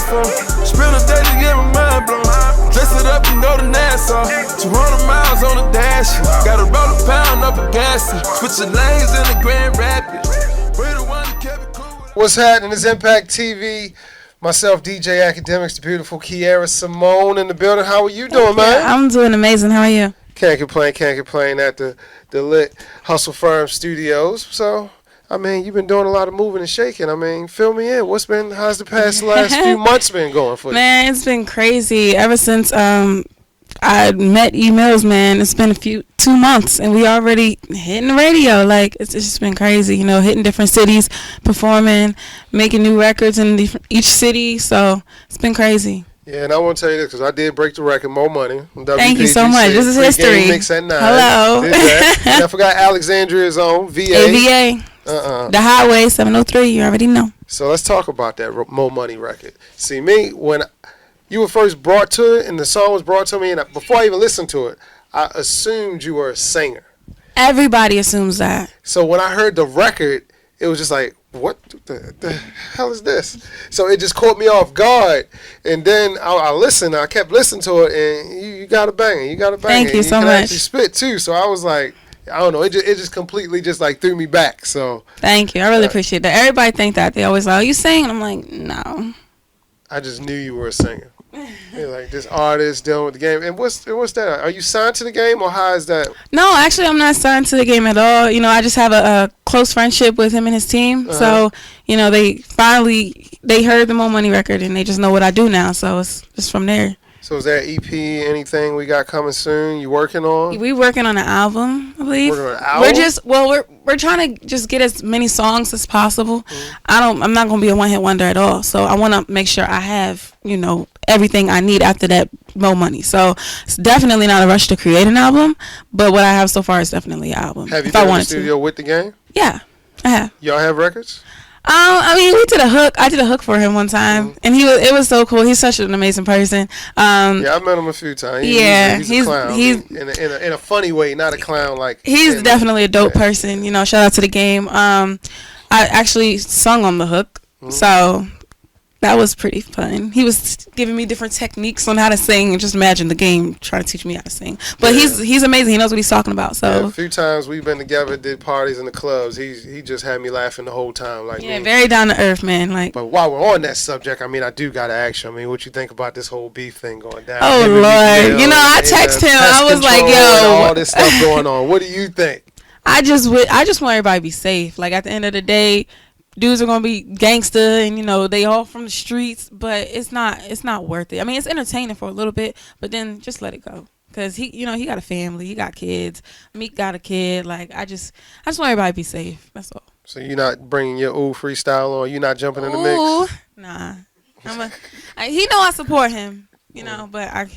for. Spend a day to get my mind blown. Dress it up and go to Nassau. 200 miles on the dash. Gotta roll a pound up a gas. Switching lanes in the Grand Rapids. We the one that kept it cool. What's happening? It's Impact TV. Myself, DJ Akademiks, the beautiful Kiara Simone in the building. How are you doing, man? I'm doing amazing. How are you? Can't complain at the lit Hustle Firm Studios. So, I mean, you've been doing a lot of moving and shaking. I mean, fill me in. How's the last few months been going for you? Man, it's been crazy. Ever since I met emails, man, it's been 2 months and we already hitting the radio. Like, it's just been crazy, you know, hitting different cities, performing, making new records in each city. So it's been crazy. Yeah, and I want to tell you this because I did break the record, More Money. Thank you so much. This is history. Mix at 9. Hello. And I forgot Alexandria's own, VA. AVA. The Highway, 703, you already know. So let's talk about that More Money record. See, me, when you were first brought to it and the song was brought to me, and before I even listened to it, I assumed you were a singer. Everybody assumes that. So when I heard the record, it was just like, what the hell is this? So it just caught me off guard. And then I listened. I kept listening to it, and you got a banger. You got a banger. Thank you so much. much. Actually spit, too. So I was like, I don't know. It just completely just like threw me back. So thank you. I really appreciate that. Everybody think that. They always like, "Are you singing?" I'm like, no. I just knew you were a singer. You're like this artist dealing with the game. And what's that? Are you signed to the game or how is that? No, actually, I'm not signed to the game at all. You know, I just have a close friendship with him and his team. Uh-huh. So, you know, they heard the More Money record and they just know what I do now. So it's just from there. So is there EP, anything we got coming soon? You working on? We working on an album, I believe. Working on an album? We're trying to just get as many songs as possible. Mm-hmm. I'm not gonna be a one-hit wonder at all. So I want to make sure I have, you know, everything I need after that More Money. So it's definitely not a rush to create an album, but what I have so far is definitely an album. Have you been in the studio with the game? Yeah, I have. Y'all have records? I mean, we did a hook. I did a hook for him one time, and it was so cool. He's such an amazing person. Yeah, I met him a few times. He's a clown. He's in a funny way, not a clown like. He's definitely a dope person. You know, shout out to the game. I actually sung on the hook, so that was pretty fun. He was giving me different techniques on how to sing, and just imagine the game trying to teach me how to sing. But he's amazing. He knows what he's talking about. So a few times we've been together, did parties in the clubs. He just had me laughing the whole time. Like very down to earth, man. Like. But while we're on that subject, I mean, I do gotta ask you. I mean, what you think about this whole beef thing going down? Oh Lord, you know, I texted him. I was like, yo, all this stuff going on. What do you think? I just want everybody to be safe. Like at the end of the day, dudes are gonna be gangster, and you know they all from the streets, but it's not worth it. I mean, it's entertaining for a little bit, but then just let it go. Cause he got a family, he got kids. Meek got a kid. Like I just want everybody to be safe. That's all. So you're not bringing your freestyle on? You're not jumping in the mix? Nah. He know I support him, you know, but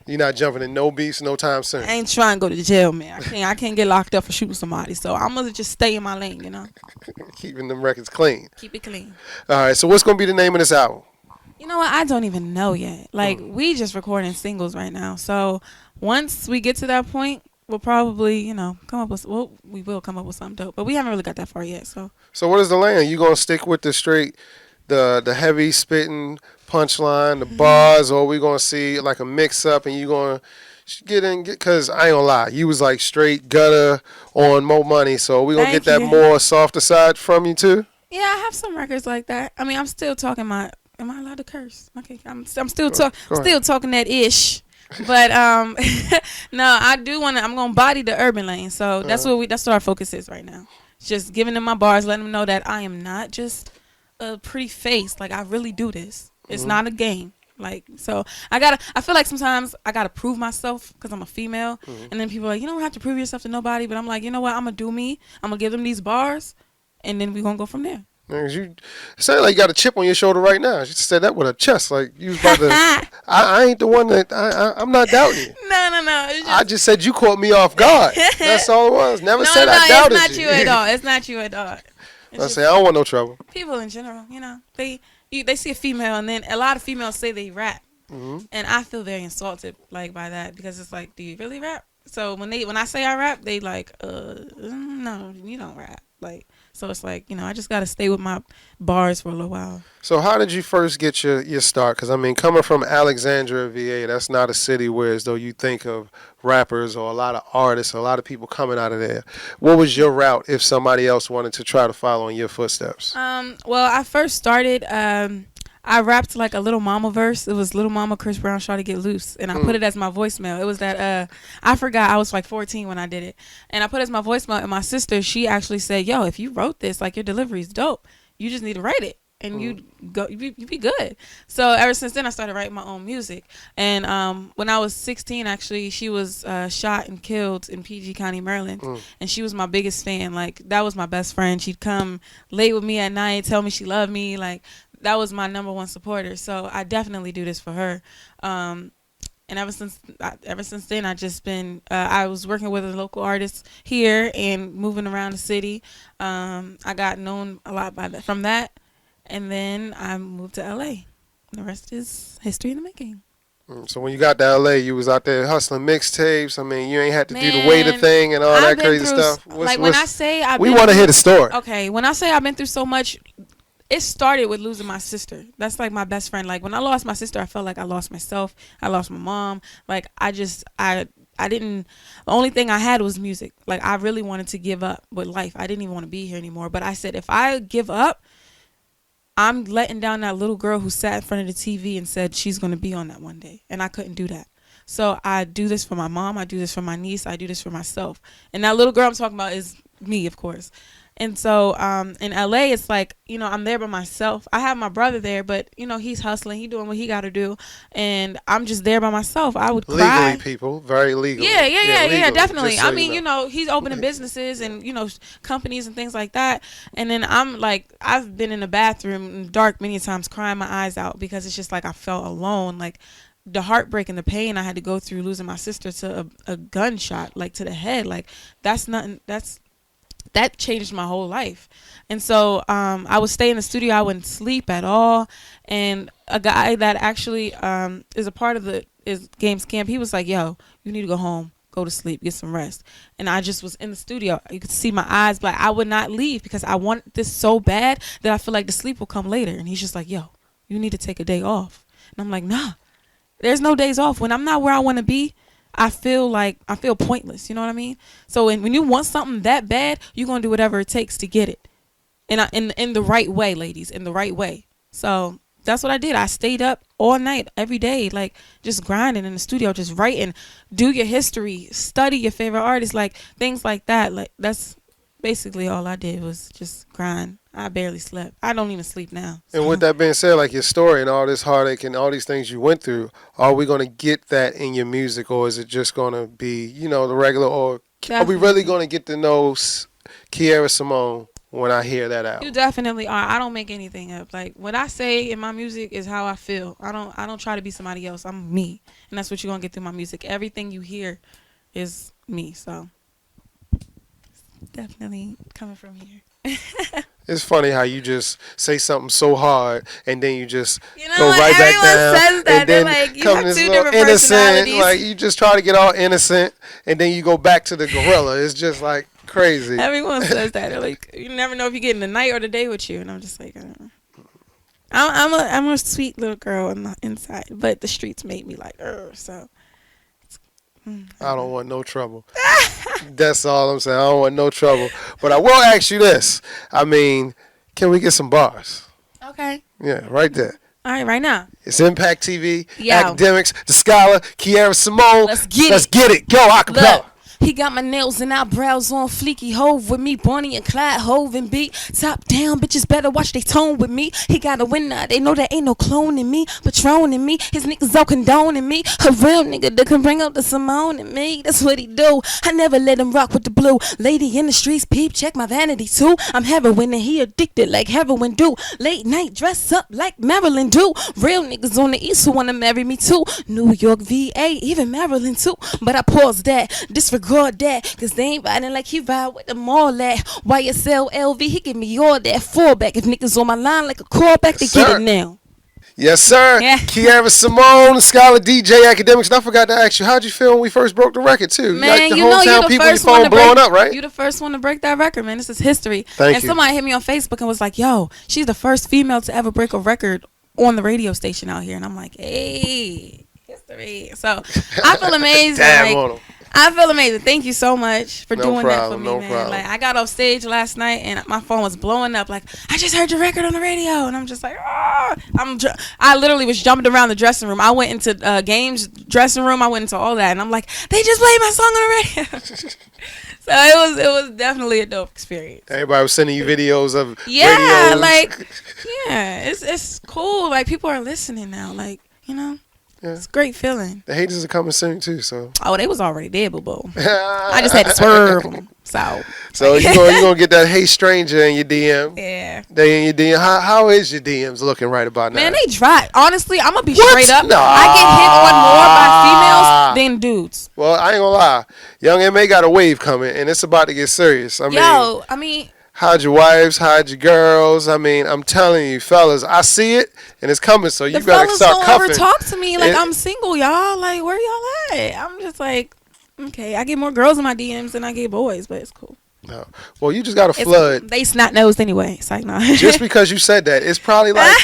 You're not jumping in no beats, no time soon. I ain't trying to go to jail, man. I can't get locked up for shooting somebody. So I'm gonna just stay in my lane, you know. Keeping them records clean. Keep it clean. All right. So what's gonna be the name of this album? You know what? I don't even know yet. Like we just recording singles right now. So once we get to that point, we'll probably, you know, we will come up with something dope. But we haven't really got that far yet. So what is the lane? You gonna stick with the straight, the heavy spitting punchline, the bars, or we gonna see like a mix up and you gonna get because I ain't gonna lie, you was like straight gutter on More Money, so we gonna get that more softer side from you too. Yeah, I have some records like that. I mean, I'm still talking am I allowed to curse? Okay, I'm still talking that ish. But no, I do I'm gonna body the urban lane, so that's what our focus is right now. Just giving them my bars, letting them know that I am not just a pretty face. Like I really do this. It's not a game. Like, so I feel like sometimes I gotta prove myself because I'm a female, and then people are like, you don't have to prove yourself to nobody, but I'm like, you know what, I'm gonna do me. I'm gonna give them these bars, and then we gonna go from there. Man, you sound like you got a chip on your shoulder right now. You said that with a chest, like you was about to. I ain't the one that I'm not doubting you. No. I just said you caught me off guard. That's all it was. Never said I doubted you. It's not you at all. It's not you at all. I say I don't want no trouble. People in general, you know, they see a female, and then a lot of females say they rap, and I feel very insulted like by that because it's like, do you really rap? So when I say I rap, they like, no, you don't rap. Like, so it's like, I just got to stay with my bars for a little while. So how did you first get your start? Because, I mean, coming from Alexandria, VA, that's not a city where as though you think of rappers or a lot of artists, a lot of people coming out of there. What was your route if somebody else wanted to try to follow in your footsteps? Well, I first started, I rapped like a Little Mama verse. It was Little Mama, Chris Brown, Try to Get Loose. And I put it as my voicemail. It was that, I forgot, I was like 14 when I did it. And I put it as my voicemail, and my sister, she actually said, yo, if you wrote this, like, your delivery's dope. You just need to write it. And you be good. So ever since then, I started writing my own music. And when I was 16, actually, she was shot and killed in PG County, Maryland. And she was my biggest fan. Like, that was my best friend. She'd come late with me at night, tell me she loved me. Like, that was my number one supporter. So I definitely do this for her. And ever since then, I just been I was working with a local artist here and moving around the city. I got known a lot from that. And then I moved to LA. The rest is history in the making. So when you got to LA, you was out there hustling mixtapes. I mean, you ain't had to do the waiter thing and all that crazy stuff. When I say we want to hear the story. Okay, when I say I've been through so much, it started with losing my sister. That's like my best friend. Like, when I lost my sister, I felt like I lost myself. I lost my mom. Like, I didn't, the only thing I had was music. Like, I really wanted to give up with life. I didn't even want to be here anymore. But I said, if I give up, I'm letting down that little girl who sat in front of the TV and said she's going to be on that one day. And I couldn't do that. So I do this for my mom. I do this for my niece. I do this for myself. And that little girl I'm talking about is me, of course. And so in LA, it's like, I'm there by myself. I have my brother there, but, he's hustling. He's doing what he got to do. And I'm just there by myself. I would cry. Legally, people. Very legal. Yeah, definitely. I mean, he's opening businesses and, companies and things like that. And then I'm like, I've been in the bathroom in the dark many times crying my eyes out because it's just like I felt alone. Like, the heartbreak and the pain I had to go through losing my sister to a gunshot, like, to the head. Like, that's nothing. That changed my whole life. And so I would stay in the studio. I wouldn't sleep at all. And a guy that actually is a part of is Games Camp, he was like, yo, you need to go home, go to sleep, get some rest. And I just was in the studio. You could see my eyes black. I would not leave because I want this so bad that I feel like the sleep will come later. And he's just like, yo, you need to take a day off. And I'm like, nah, there's no days off. When I'm not where I want to be, I feel pointless. You know what I mean? So when you want something that bad, you're going to do whatever it takes to get it. And in the right way, ladies, in the right way. So that's what I did. I stayed up all night, every day, like, just grinding in the studio, just writing, do your history, study your favorite artists, like, things like that. Like, that's basically all I did was just grind. I barely slept. I don't even sleep now. So. And with that being said, like, your story and all this heartache and all these things you went through, are we going to get that in your music, or is it just going to be, the regular, or Definitely. Are we really going to get to know Kiara Simone when I hear that out? You definitely are. I don't make anything up. Like, what I say in my music is how I feel. I don't try to be somebody else. I'm me. And that's what you're going to get through my music. Everything you hear is me. So definitely coming from here. It's funny how you just say something so hard and then you just go right back down. Says that. And then like, come this little innocent, like, you just try to get all innocent and then you go back to the gorilla. It's just like crazy. Everyone says that. They're like, you never know if you're getting the night or the day with you. And I'm just like, I don't know. I'm a sweet little girl on the inside, but the streets made me like, so. I don't want no trouble. That's all I'm saying. I don't want no trouble. But I will ask you this. I mean, can we get some bars? Okay. Yeah, right there. All right, right now. It's Impact TV, Akademiks, The Scholar, Kiara Simone. Let's get it. Go, acapella. He got my nails and eyebrows on fleeky. Hove with me, Bonnie and Clyde, Hove and beat. Top down, bitches better watch they tone with me. He got a winner, they know there ain't no clone in me. Patron in me, his niggas all condoning me. A real nigga that can bring up the Simone in me. That's what he do. I never let him rock with the blue. Lady in the streets, peep, check my vanity too. I'm heroin and he addicted like heroin do. Late night, dress up like Marilyn do. Real niggas on the east who wanna marry me too. New York, VA, even Maryland too. But I pause that, disregard that, cause they ain't riding like he ride with them all that. YSL LV, he give me all that fallback. If niggas on my line like a callback, they get it now. Yes, sir. Yeah. Kiara Simone, Scholar, DJ Akademiks. And I forgot to ask you, how'd you feel when we first broke the record, too? Man, like the you know hometown you the people, first your one phone to blowing break, up, right? You the first one to break that record, man. This is history. Thank and you. somebody hit me on Facebook and was like, yo, she's the first female to ever break a record on the radio station out here. And I'm like, hey, history. So I feel amazing. Damn on 'em. I feel amazing. Thank you so much for doing that for me, no man. problem. Like I got off stage last night and my phone was blowing up. Like I just heard your record on the radio, and I'm just like, ah. I literally was jumping around the dressing room. I went into games dressing room. I went into all that, and I'm like, they just played my song on the radio. So it was definitely a dope experience. Everybody was sending you videos of Yeah, radios. like it's cool. Like people are listening now. Like it's a great feeling. The haters are coming soon too, so. Oh, they was already there, boo. I just had to swerve them. So you gonna get that hey stranger in your DM. Yeah. They in your DM. How is your DMs looking right about now? Man, they dry. Honestly, I'm gonna be What? straight up. Nah. I get hit on more by females than dudes. Well, I ain't gonna lie. Young M.A. got a wave coming, and it's about to get serious. I mean, hide your wives, hide your girls. I mean, I'm telling you, fellas, I see it, and it's coming, so you the gotta fellas start don't cuffing. ever talk to me like I'm single, y'all. Like, where y'all at? I'm just like, okay, I get more girls in my DMs than I get boys, but it's cool. No. Well, you just gotta flood. They snot nosed anyway. It's like, no. Just because you said that, it's probably like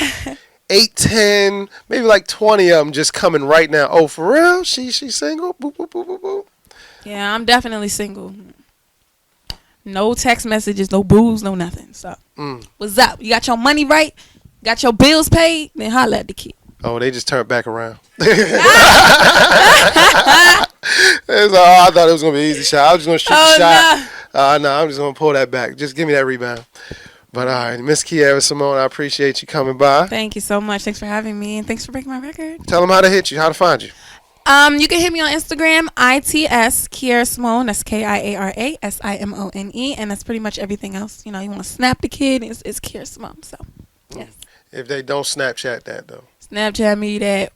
8, 10, maybe like 20 of them just coming right now. Oh, for real? She single? Boop, boop, boop, boop, boop. Yeah, I'm definitely single. No text messages, no booze, no nothing. So, what's up? You got your money right? Got your bills paid? Then holla at the kid. Oh, they just turned back around. I thought it was going to be an easy shot. I was just going to shoot the shot. No, I'm just going to pull that back. Just give me that rebound. But all right, Miss Kiara Simone, I appreciate you coming by. Thank you so much. Thanks for having me, and thanks for breaking my record. Tell them how to hit you, how to find you. You can hit me on Instagram, ITS Kiara Simone. That's Kiara Simone, and that's pretty much everything else. You want to snap the kid, it's Kiara Simone. So, yes. If they don't Snapchat that though. Snapchat me that.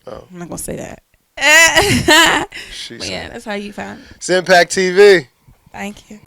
Oh. I'm not gonna say that. But yeah, that's how you found it. Impact TV. Thank you.